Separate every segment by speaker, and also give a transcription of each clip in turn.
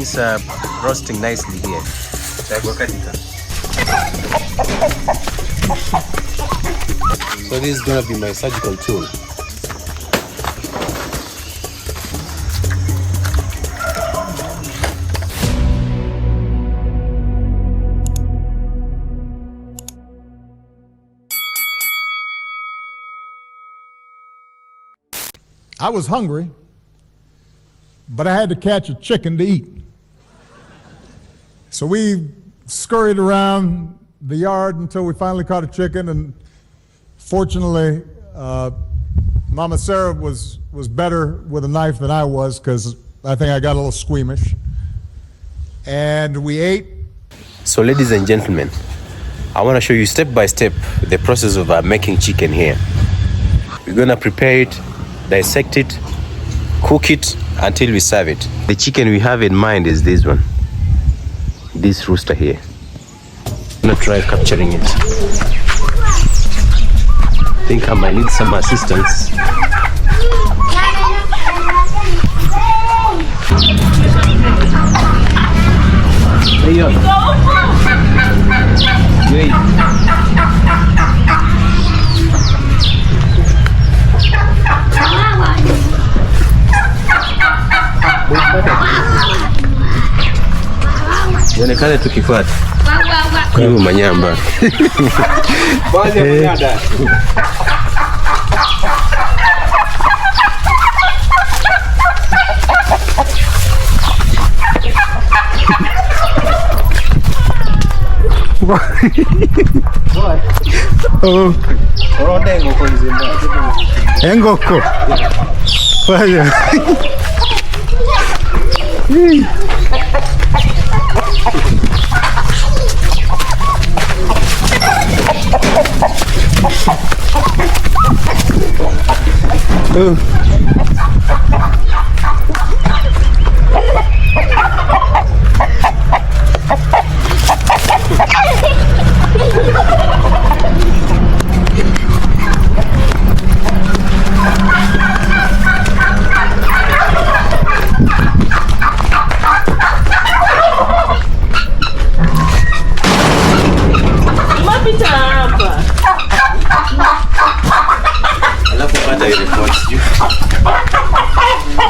Speaker 1: things are roasting nicely here. So this is gonna be my surgical tool.
Speaker 2: I was hungry, but I had to catch a chicken to eat. So we scurried around the yard until we finally caught a chicken, and fortunately, Mama Sarah was better with a knife than I was, because I think I got a little squeamish. And we ate.
Speaker 1: So ladies and gentlemen, I want to show you step by step the process of making chicken here. We're gonna prepare it, dissect it, cook it until we serve it. The chicken we have in mind is this one, this rooster here. I'm gonna try capturing it. I think I might need some assistance. Hey, yo. Wait. Ionekane tukifuata kwa hiyo manyamba.
Speaker 2: Oh. Engoko. Fire.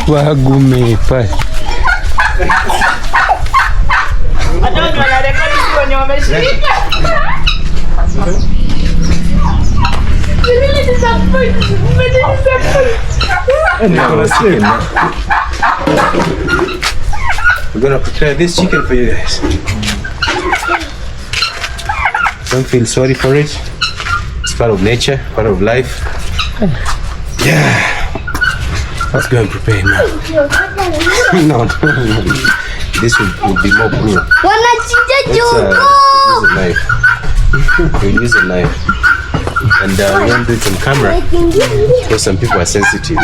Speaker 1: Wagume pa. We're gonna prepare this chicken for you guys. Don't feel sorry for it. It's part of nature, part of life. Yeah. Let's go and prepare it now. No, this will be more blue. Let's use a knife. We'll use a knife. And we won't do it on camera because some people are sensitive.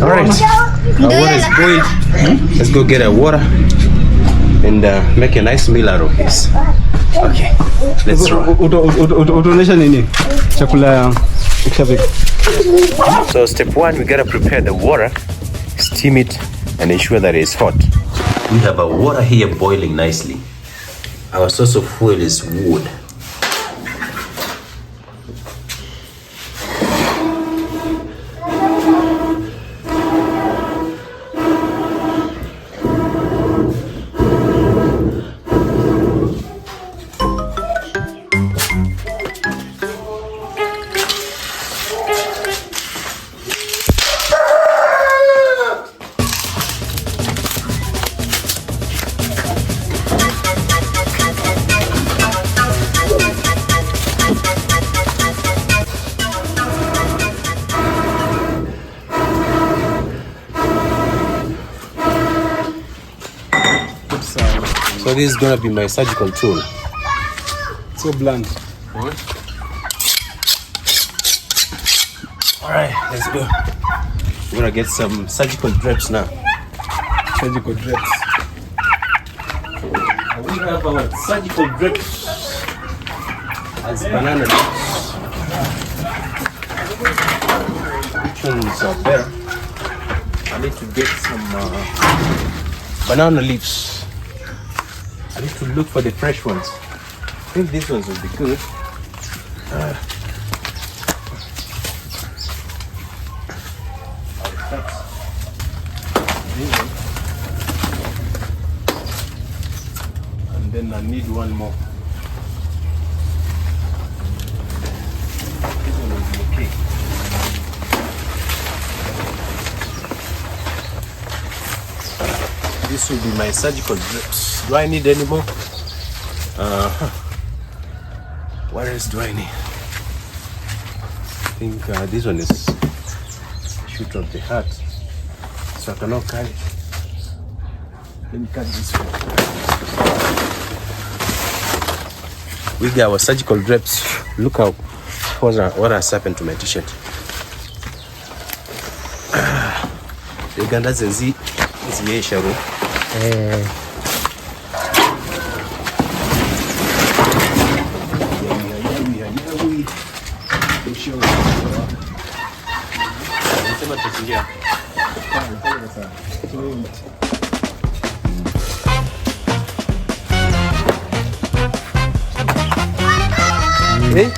Speaker 1: Alright, our water is boiled. Let's go get our water and make a nice meal out of this. Okay, let's roll. So step one, we gotta prepare the water, steam it, and ensure that it's hot. We have our water here boiling nicely. Our source of fuel is wood. So this is gonna be my surgical tool.
Speaker 2: So blunt.
Speaker 1: Alright, let's go. We're gonna get some surgical drapes now.
Speaker 2: Surgical drapes.
Speaker 1: We have our surgical drapes as banana leaves. Which ones are better? I need to get some banana leaves. I need to look for the fresh ones. I think these ones will be good. And then I need one more. This one will be okay. This will be my surgical drips. Do I need any more? What else do I need? I think this one is the shoot of the heart, so I cannot carry it. Let me cut this one. We got our surgical drips. Look how what has happened to my t-shirt. The Uganda zenzi ziyesharo. Hey?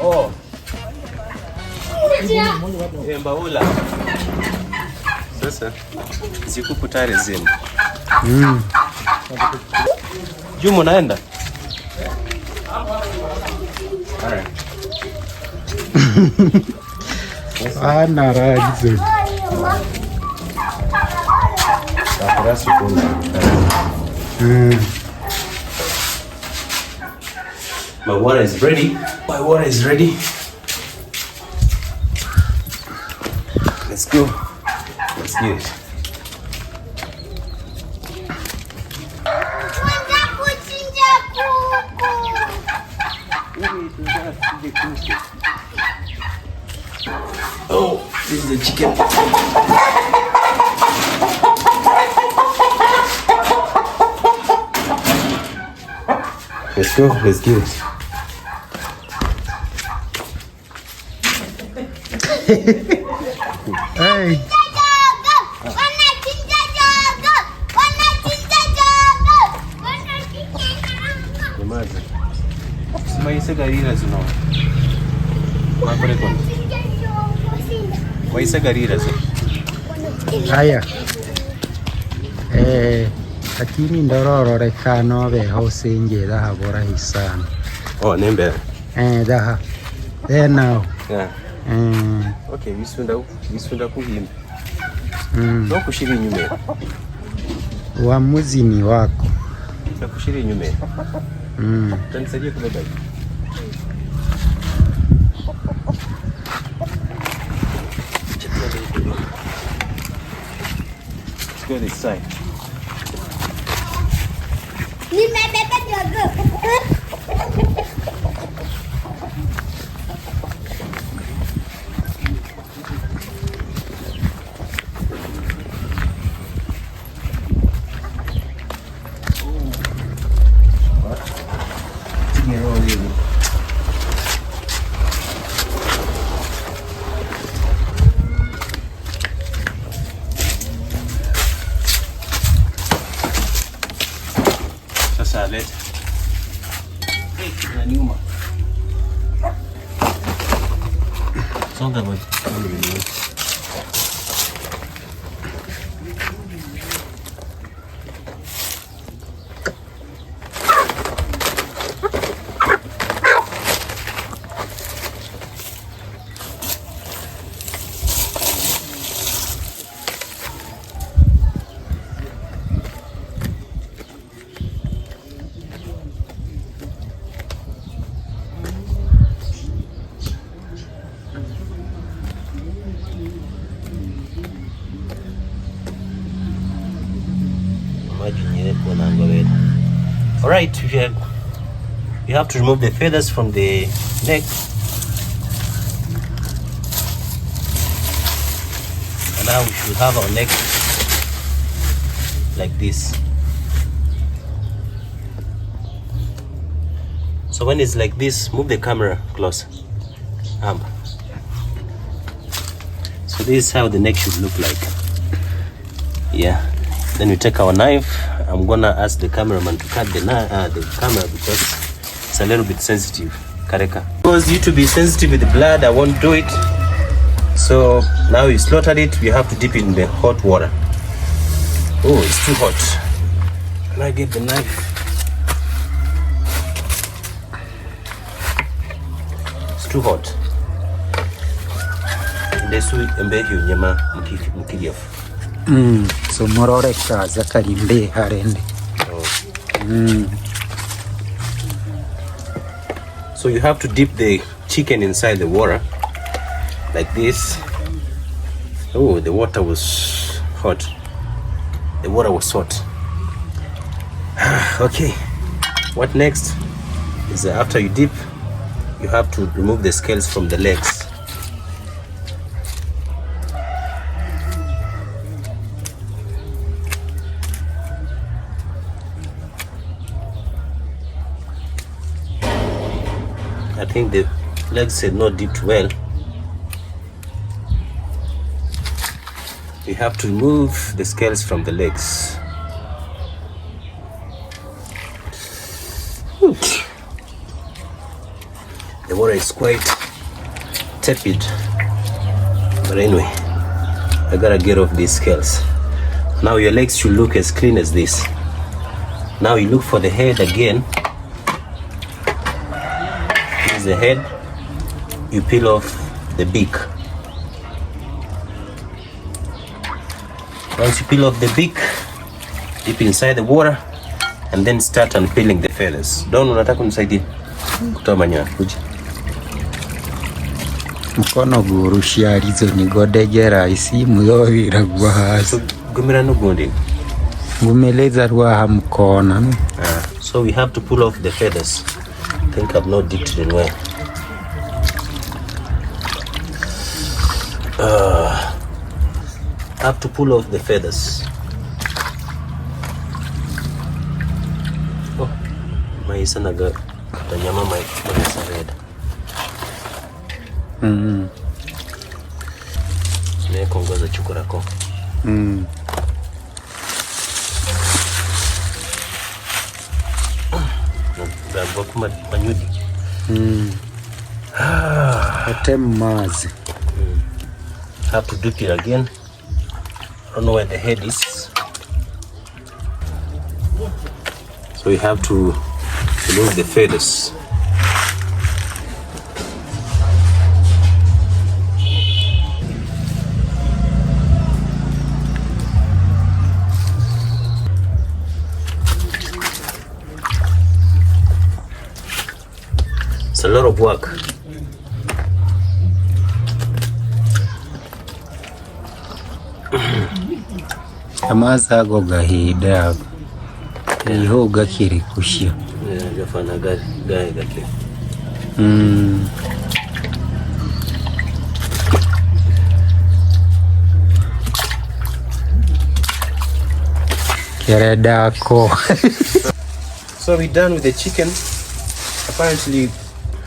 Speaker 1: Oh. Mbaula. Sasa zikuku tayari zimo. Jumo naenda. Alright.
Speaker 3: Ana ragizo.
Speaker 1: My water is ready. My water is ready. Let's go. Let's get it. Oh, this is the chicken. Let's go, let's get it.
Speaker 3: Hey.
Speaker 1: Waisa garira zino. Mapore kono. Waisa garira zino.
Speaker 3: Haya. Lakini ndorororekana beho singera habora hisana.
Speaker 1: Oh, nembe.
Speaker 3: Daha. There now.
Speaker 1: Yeah. Okay, visunda kuhimba. No kushiri nyume.
Speaker 3: Uamuzi ni wako.
Speaker 1: Na kushiri nyume. Tanisaidia kubeba. Let's go this side. Salad. Hey, na nyuma. Songa boy. Alright, you have to remove the feathers from the neck. And now we should have our neck like this. So when it's like this, move the camera close. this is how the neck should look like. Yeah. Then we take our knife. I'm gonna ask the cameraman to cut the camera because it's a little bit sensitive. Kareka. Because you to be sensitive with the blood, I won't do it. So now you slaughtered it, you have to dip it in the hot water. Oh, it's too hot. Can I get the knife? It's too hot.
Speaker 3: So morore kaza karimbe harende.
Speaker 1: So you have to dip the chicken inside the water like this. Oh, the water was hot. The water was hot. Okay, what next is after you dip, you have to remove the scales from the legs. I think the legs had not dipped well. You have to remove the scales from the legs. The water is quite tepid, but anyway, I gotta get off these scales. Now your legs should look as clean as this. Now you look for the head again. Here's the head. You peel off the beak. Once you peel off the beak, dip inside the water and then start unpeeling the feathers. Don't unataka kunisaidie kutoa manyoya kuja.
Speaker 3: Mkono gurushia rizo nigodegera isimu yohira gwa hasi.
Speaker 1: Gumira no gonding.
Speaker 3: Gumeleza rwa mkono.
Speaker 1: So we have to pull off the feathers. I think I've not dipped it in well. I have to pull off the feathers. Oh, my son aga tanyama my red. Ne kongoza chukurako. Ndabwo kuma panyudi.
Speaker 3: Atemazi.
Speaker 1: Have to dip it again. I don't know where the head is. So you have to remove the feathers. It's a lot of work.
Speaker 3: Amaza go gahida iho gakiri kushya
Speaker 1: Gafana gaye gake.
Speaker 3: Keredako.
Speaker 1: So we're done with the chicken. Apparently,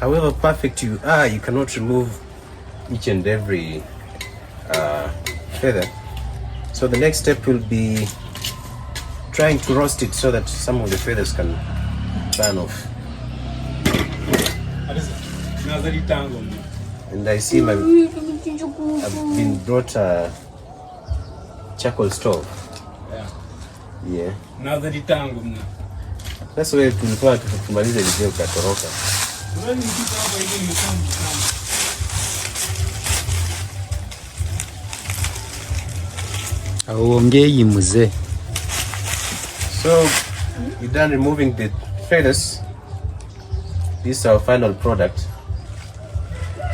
Speaker 1: however perfect you are, you cannot remove each and every feather. So the next step will be trying to roast it so that some of the feathers can burn off. And I see I've been brought a charcoal stove. Yeah. That's why tulikuwa tukimaliza video katoroka.
Speaker 3: Auongei mzee.
Speaker 1: So we're done removing the feathers. This is our final product.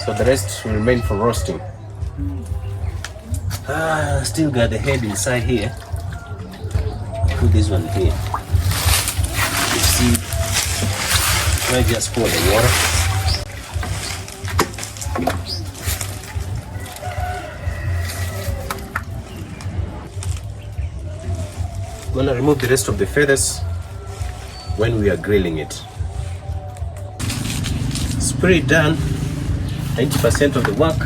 Speaker 1: So the rest will remain for roasting. Still got the head inside here. Put this one here. You see, I just pour the water. I'm gonna remove the rest of the feathers when we are grilling it. It's pretty done. 90% of the work.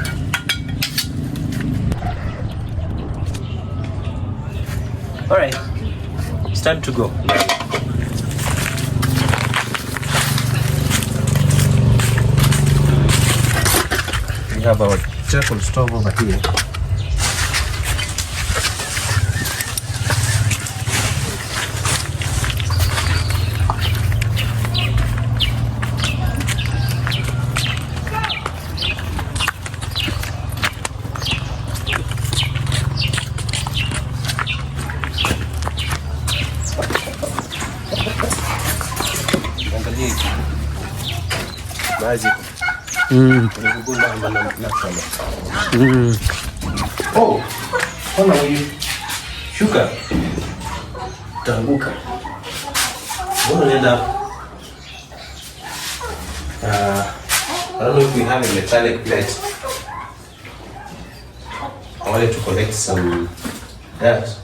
Speaker 1: All right, it's time to go. We have our charcoal stove over here. Oh, ona huyu shuka tanguka. Mbona unaenda? I don't know if we have a metallic plate. I wanted to collect some dirt.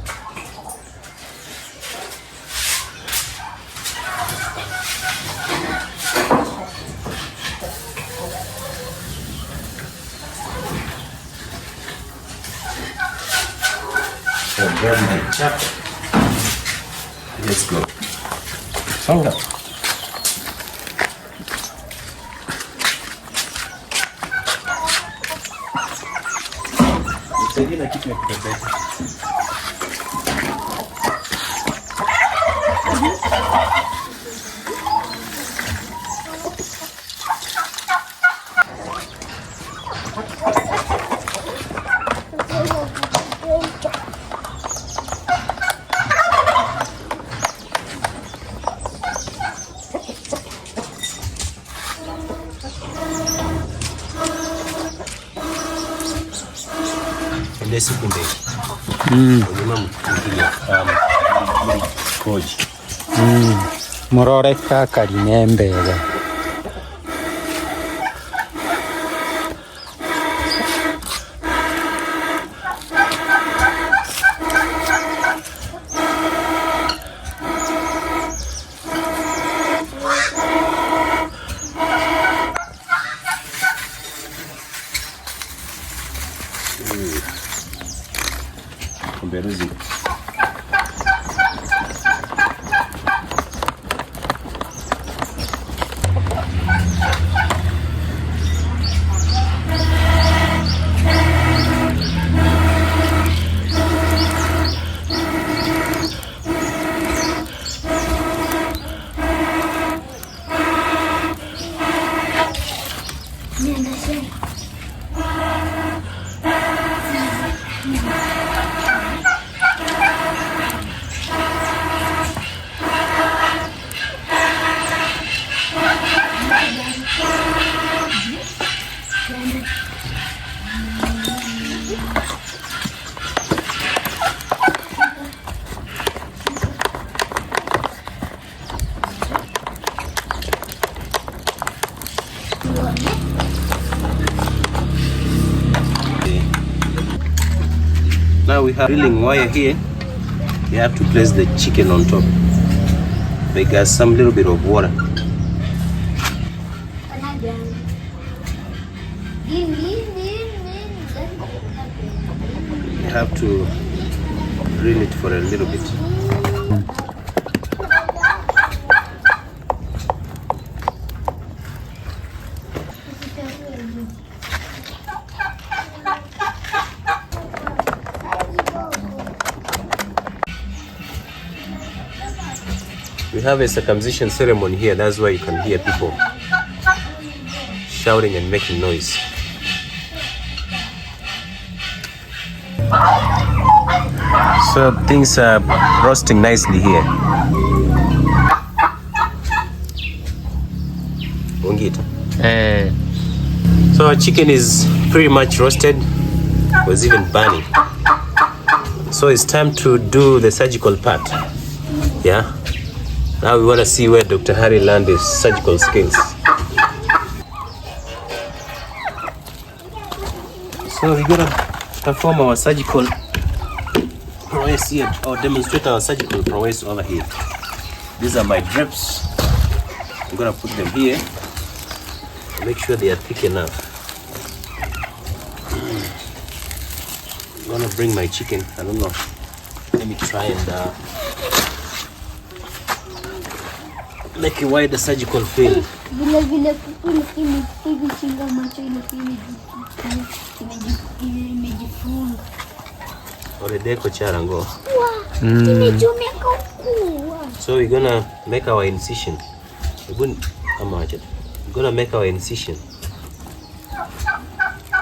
Speaker 1: Grab my chapter. Let's go. Songa. Nisaidie na kitu ya kubebea. Sekunde. Koji.
Speaker 3: Murore kaka rinembere.
Speaker 1: Beruzi. Now we have drilling wire here. You have to place the chicken on top. They got some little bit of water. You have to drill it for a little bit. We have a circumcision ceremony here, that's why you can hear people shouting and making noise. So things are roasting nicely here. So our chicken is pretty much roasted, was even burning. So it's time to do the surgical part. Yeah. Now we want to see where Dr. Harry learned his surgical skills. So we're gonna perform our surgical prowess here, or demonstrate our surgical prowess over here. These are my drips. I'm gonna put them here. Make sure they are thick enough. I'm gonna bring my chicken. I don't know. Let me try and make a wider surgical field.
Speaker 4: Vile kuku nikichinga macho imejifunga.
Speaker 1: Oredeko charango.
Speaker 4: Imechomeka huku.
Speaker 1: So we're gonna make our incision. We're gonna make our incision.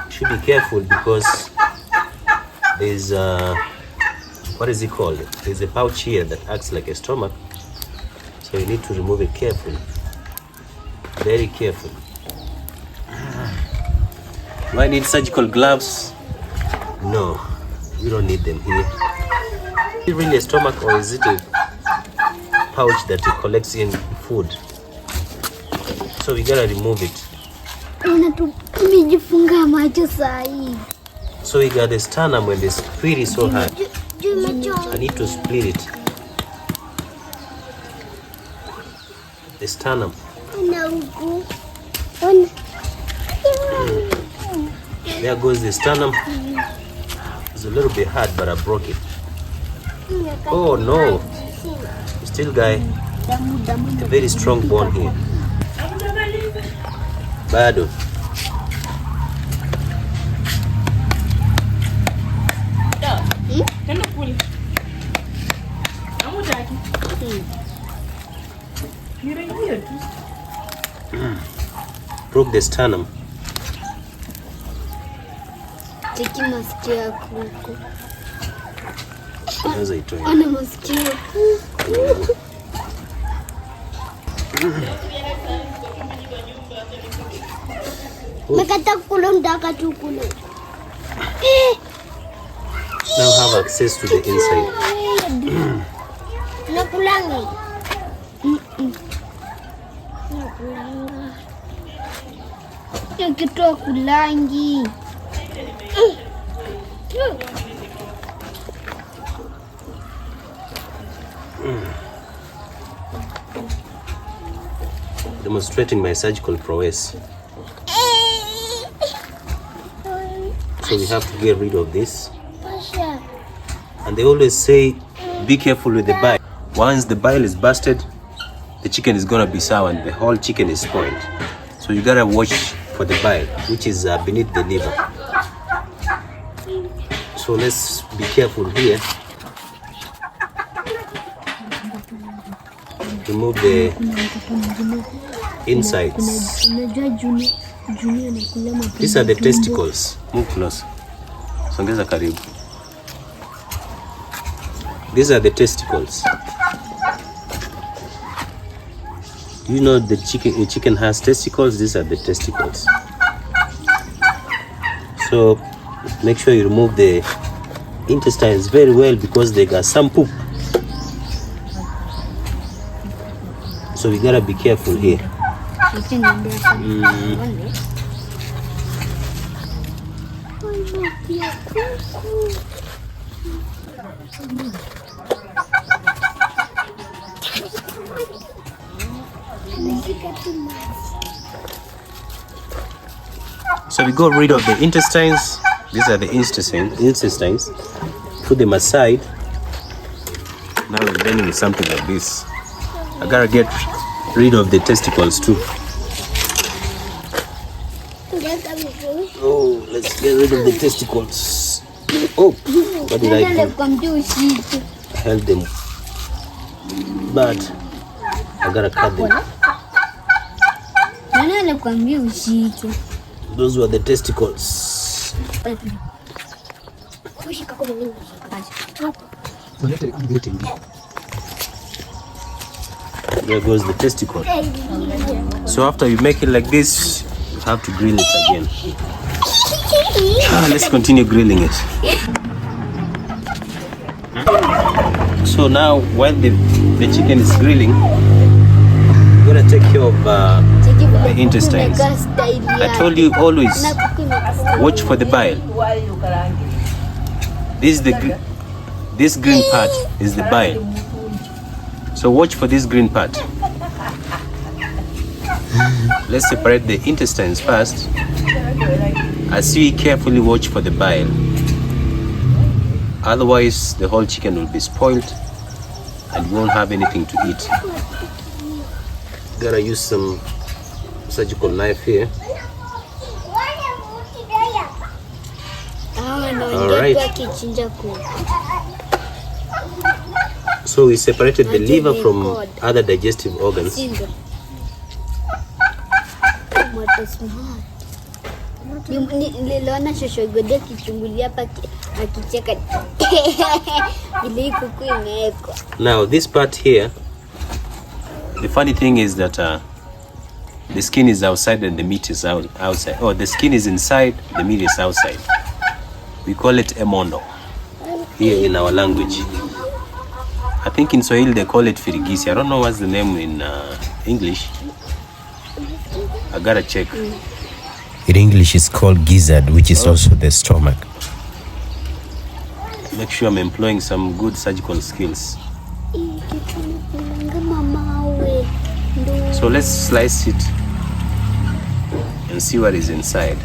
Speaker 1: Should be careful because there's what is it called? There's a pouch here that acts like a stomach. So you need to remove it carefully. Very careful. Do I need surgical gloves? No, you don't need them here. Is it really a stomach or is it a pouch that it collects in food? So we gotta remove it.
Speaker 4: Imejifunga macho sahi.
Speaker 1: So we got the sternum when the squid is so hard. I need to split it. The sternum. There goes the sternum. It's a little bit hard, but I broke it. Oh no! Still, guy, a very strong bone here. Bado. Broke the sternum.
Speaker 4: Cheki masikio ya kuku.
Speaker 1: Naweza itoe.
Speaker 4: Ana masikio ya kuku. Nakata kula ndaka tu kula.
Speaker 1: Now have access to the inside.
Speaker 4: Nakulangi. Nikitoa kulangi.
Speaker 1: Demonstrating my surgical prowess. So we have to get rid of this. And they always say, be careful with the bile. Once the bile is busted, the chicken is gonna be sour and the whole chicken is spoiled. So you gotta watch for the bile, which is beneath the liver. So let's be careful here. Remove the insides. These are the testicles. Move close. Songeza karibu. These are the testicles. Do you know the chicken has testicles? These are the testicles. So make sure you remove the intestines very well because they got some poop. So we gotta be careful here. So we got rid of the intestines. These are the intestines. Put them aside. Now we're dealing with something like this. I gotta get rid of the testicles too. Oh, let's get rid of the testicles. Oh, what did I do? I held them, but I gotta cut them. Those were the testicles. There goes the testicle. So after you make it like this, you have to grill it again. Let's continue grilling it. So now while the chicken is grilling, we're gonna take care of the intestines. I told you always watch for the bile. This green part is the bile. So watch for this green part. Let's separate the intestines first. As you carefully watch for the bile. Otherwise, the whole chicken will be spoiled and you won't have anything to eat. Gotta use some surgical knife here. Alright. So we separated the liver from other digestive organs.
Speaker 4: Niliona shosho Gode akichungulia hapa akicheka. Ile kuku imewekwa.
Speaker 1: Now this part here, the funny thing is that the skin is outside and the meat is outside. Oh, the skin is inside, the meat is outside. We call it emondo here in our language. I think in Swahili they call it firigisi. I don't know what's the name in English. I gotta check.
Speaker 5: In English, it's called gizzard, which is also the stomach.
Speaker 1: Make sure I'm employing some good surgical skills. So let's slice it and see what is inside.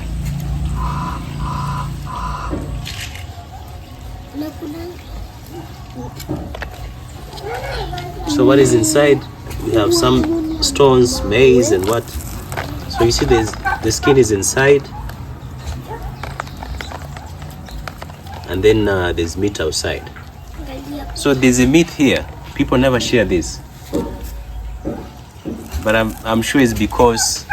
Speaker 1: So what is inside? We have some stones, maize, and what? So you see the skin is inside, and then there's meat outside. So there's a myth here. People never share this, but I'm sure it's because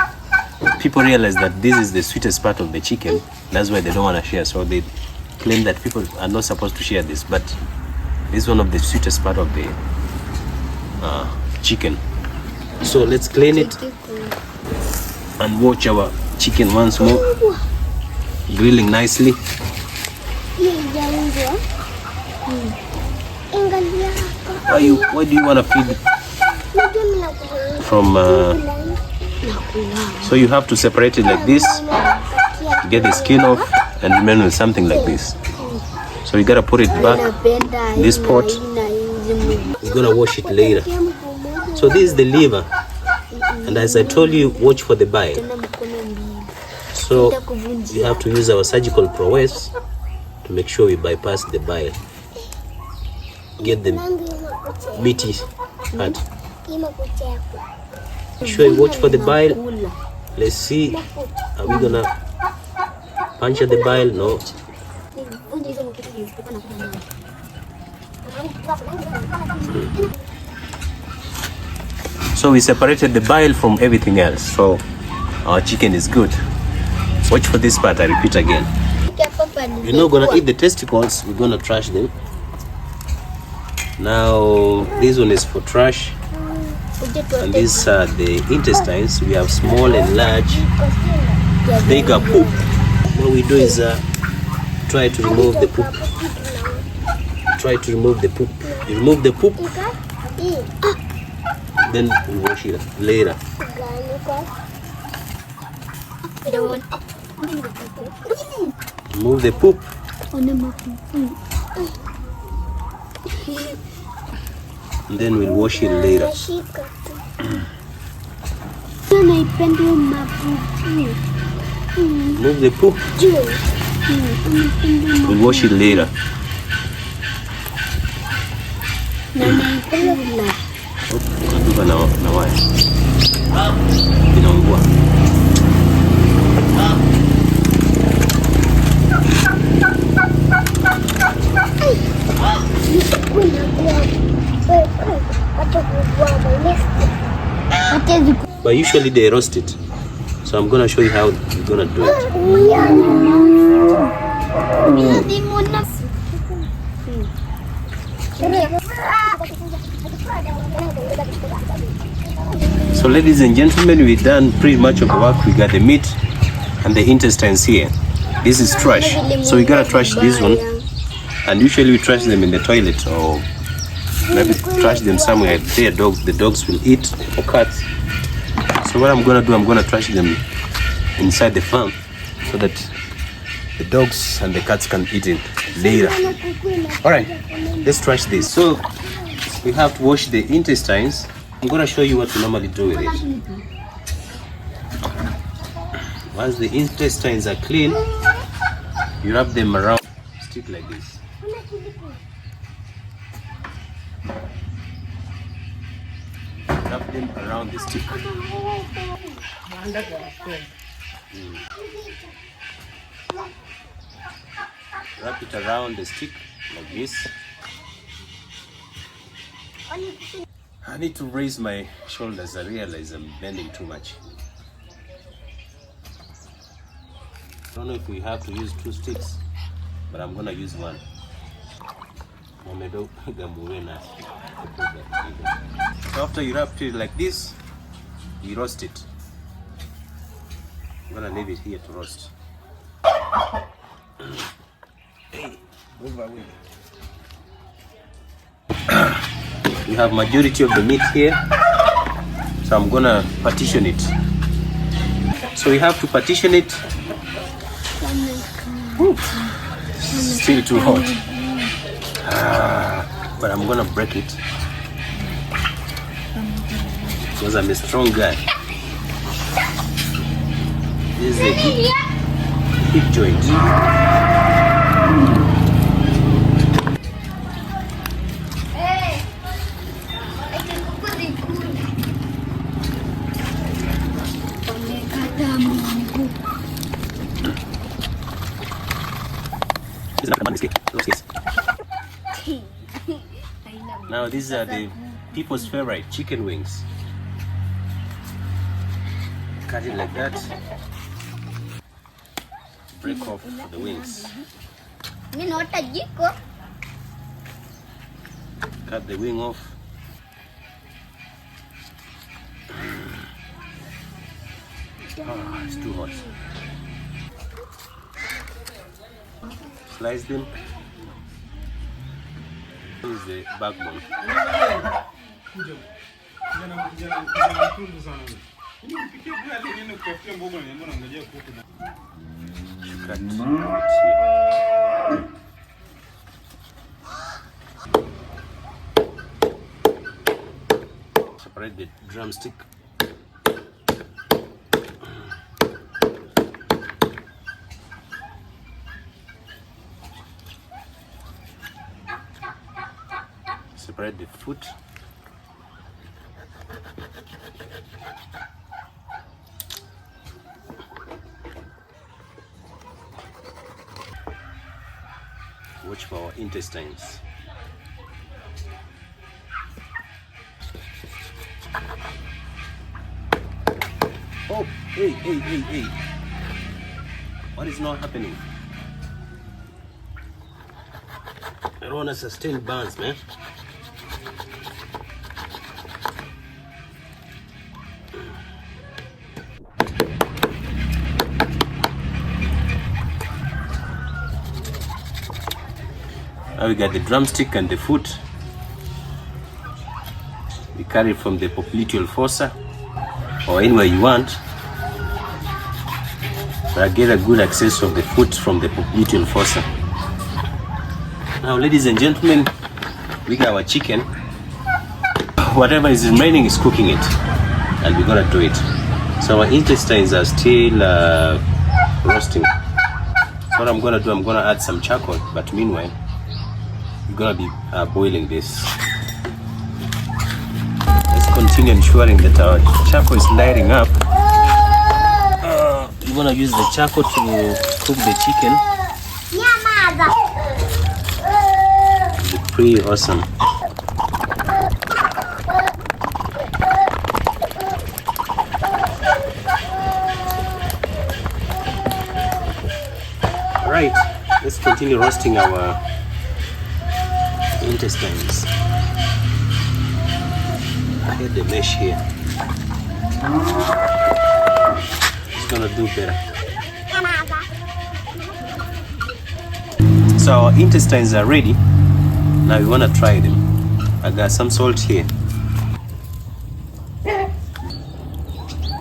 Speaker 1: people realize that this is the sweetest part of the chicken. That's why they don't want to share. So they claim that people are not supposed to share this, but this is one of the sweetest part of the chicken. So let's clean it and watch our chicken once more, grilling nicely. Why do you want to feed from so you have to separate it like this to get the skin off and remain with something like this. So you gotta put it back in this pot. We're gonna wash it later. So this is the liver, and as I told you, watch for the bile. So we have to use our surgical prowess to make sure we bypass the bile. Get the meaty part. Make sure you watch for the bile. Let's see, are we gonna puncture the bile? No. So we separated the bile from everything else, so our chicken is good. Watch for this part, I repeat again. We're not gonna eat the testicles, we're gonna trash them. Now this one is for trash, and these are the intestines. We have small and large. They got poop. What we do is try to remove the poop. Try to remove the poop. You remove the poop, then we wash it later. Remove the poop. And then we'll wash it later. Remove the poop. We'll wash it later. Na waya inaungua. But usually they roast it, so I'm gonna show you how you're gonna do it. So ladies and gentlemen, we've done pretty much of the work. We got the meat and the intestines here. This is trash, so we gotta trash this one, and usually we trash them in the toilet or maybe trash them somewhere there the dogs will eat, or cats. So what I'm gonna do, I'm gonna trash them inside the farm so that the dogs and the cats can eat it later. Alright, let's trash this. So we have to wash the intestines. I'm gonna show you what we normally do with it. Once the intestines are clean, you wrap them around stick like this. Wrap them around the stick. Wrap it around the stick like this. I need to raise my shoulders. I realize I'm bending too much. I don't know if we have to use 2 sticks, but I'm gonna use one. So after you wrap it like this, you roast it. I'm gonna leave it here to roast. Hey, move away. We have majority of the meat here, so I'm gonna partition it. So we have to partition it. Woo. Still too hot. But I'm gonna break it because I'm a strong guy. This is the hip joint. Now these are the people's favorite chicken wings. Cut it like that. Break off the wings. Cut the wing off. Oh, it's too hot. Slice them. This is the backbone. Cut it here. Separate the drumstick. Separate the foot. Watch for our intestines. Oh, hey. What is not happening? I don't want to sustain burns, man. Now we got the drumstick and the foot. We carry it from the popliteal fossa or anywhere you want. But I get a good access of the foot from the popliteal fossa. Now, ladies and gentlemen, we got our chicken. Whatever is remaining is cooking it, and we're gonna do it. So our intestines are still roasting. So what I'm gonna do, I'm gonna add some charcoal, but meanwhile, we're gonna be boiling this. Let's continue ensuring that our charcoal is lighting up. We're gonna use the charcoal to cook the chicken. It's pretty awesome. Right, let's continue roasting our intestines. I hate the mesh here. It's gonna do better. So our intestines are ready. Now we wanna try them. I got some salt here.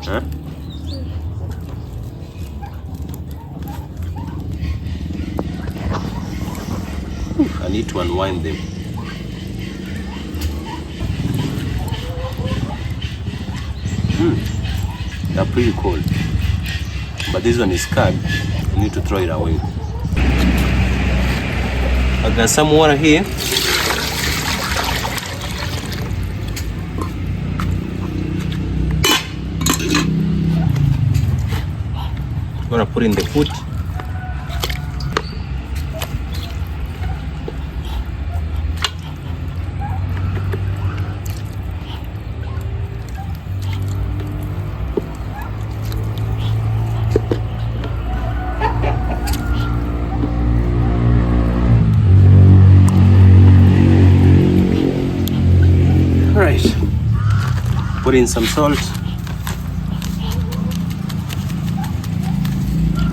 Speaker 1: Huh? I need to unwind them. They're pretty cold, but this one is scarred. You need to throw it away. I got some water here. Gonna put in the food. All right. Put in some salt.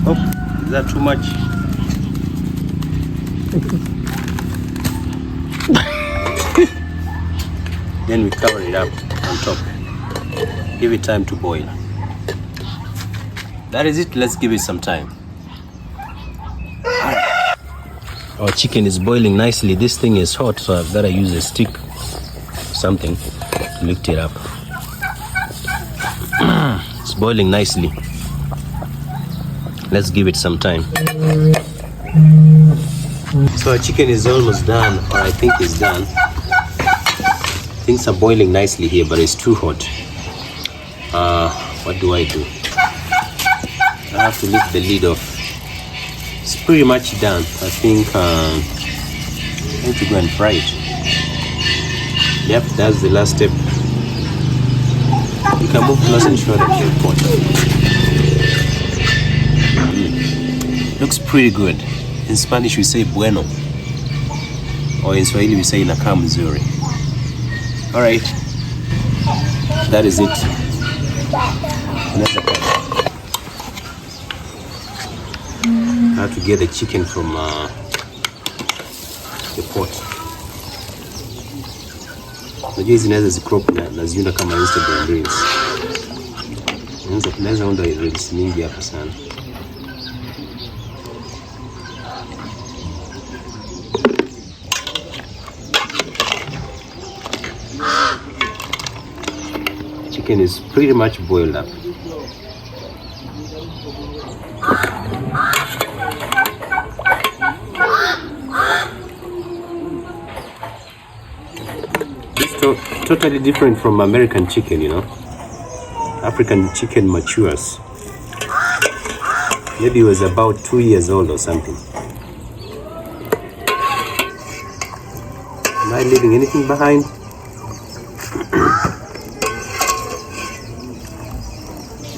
Speaker 1: Oh, is that too much? Then we cover it up on top. Give it time to boil. That is it. Let's give it some time. Our chicken is boiling nicely. This thing is hot, so I've got to use a stick or something to lift it up. It's boiling nicely. Let's give it some time. So our chicken is almost done, or I think it's done. Things are boiling nicely here, but it's too hot. What do? I have to lift the lid off. It's pretty much done. I think I need to go and fry it. Yep, that's the last step. You can move close and show them the pot. Looks pretty good. In Spanish we say bueno, or in Swahili we say inakaa mzuri. All right, that is it. I have to get the chicken from the pot. Najua hizi naweza zikrop na ziunda kama Instagram reels. Naweza unda reels mingi hapa sana. Chicken is pretty much boiled up. It's totally different from American chicken, you know. African chicken matures. Maybe it was about 2 years old or something. Am I leaving anything behind?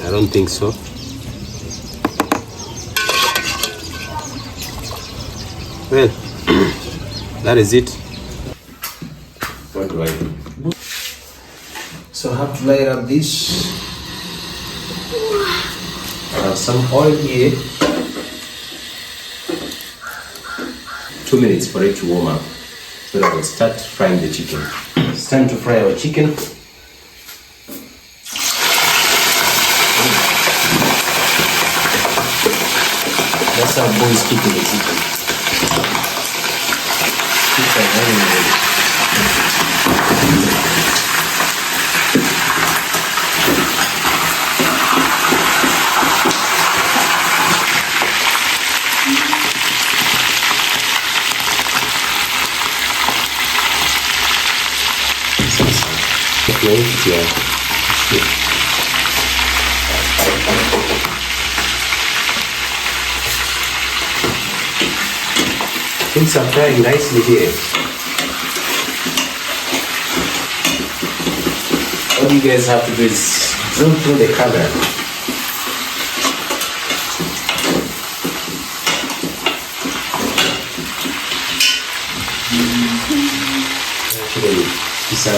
Speaker 1: I don't think so. Well, that is it. What do I do? So I have to light up this. Some oil here. 2 minutes for it to warm up. So that I will start frying the chicken. It's time to fry our chicken. That's how boys cooking the chicken. Things are frying nicely here. All you guys have to do is zoom through the camera. Actually, this is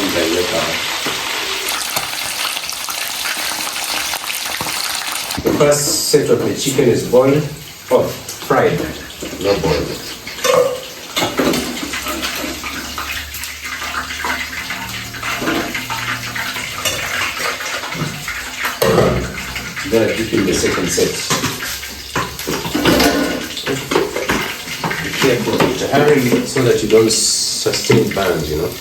Speaker 1: the first set of the chicken is boiled, or fried, not boiled. Then I dip in the second set. Be careful with the hurry so that you don't sustain burns, you know.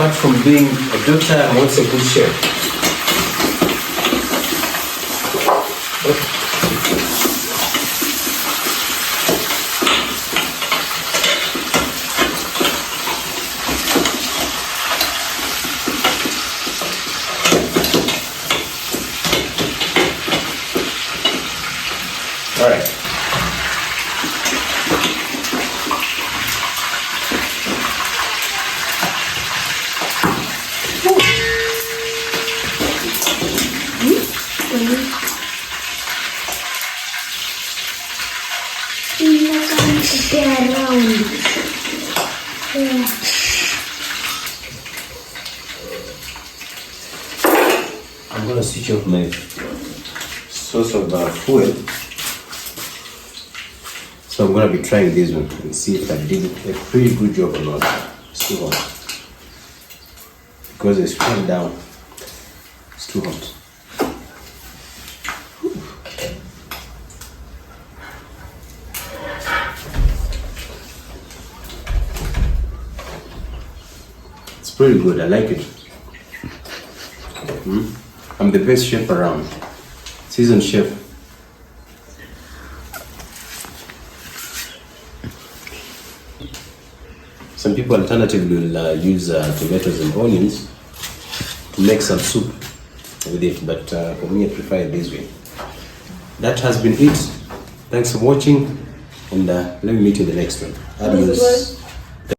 Speaker 1: apart from being a doctor, I'm also a good chef. All right. I'm gonna switch off my source of fuel. So I'm gonna be trying this one and see if I did a pretty good job or not. It's too hot. Because it's sprung down. It's too hot. It's pretty good, I like it. I'm the best chef around. Seasoned chef. Some people alternatively will use tomatoes and onions to make some soup with it, but for me I prefer it this way. That has been it. Thanks for watching, and let me meet you in the next one. Adios.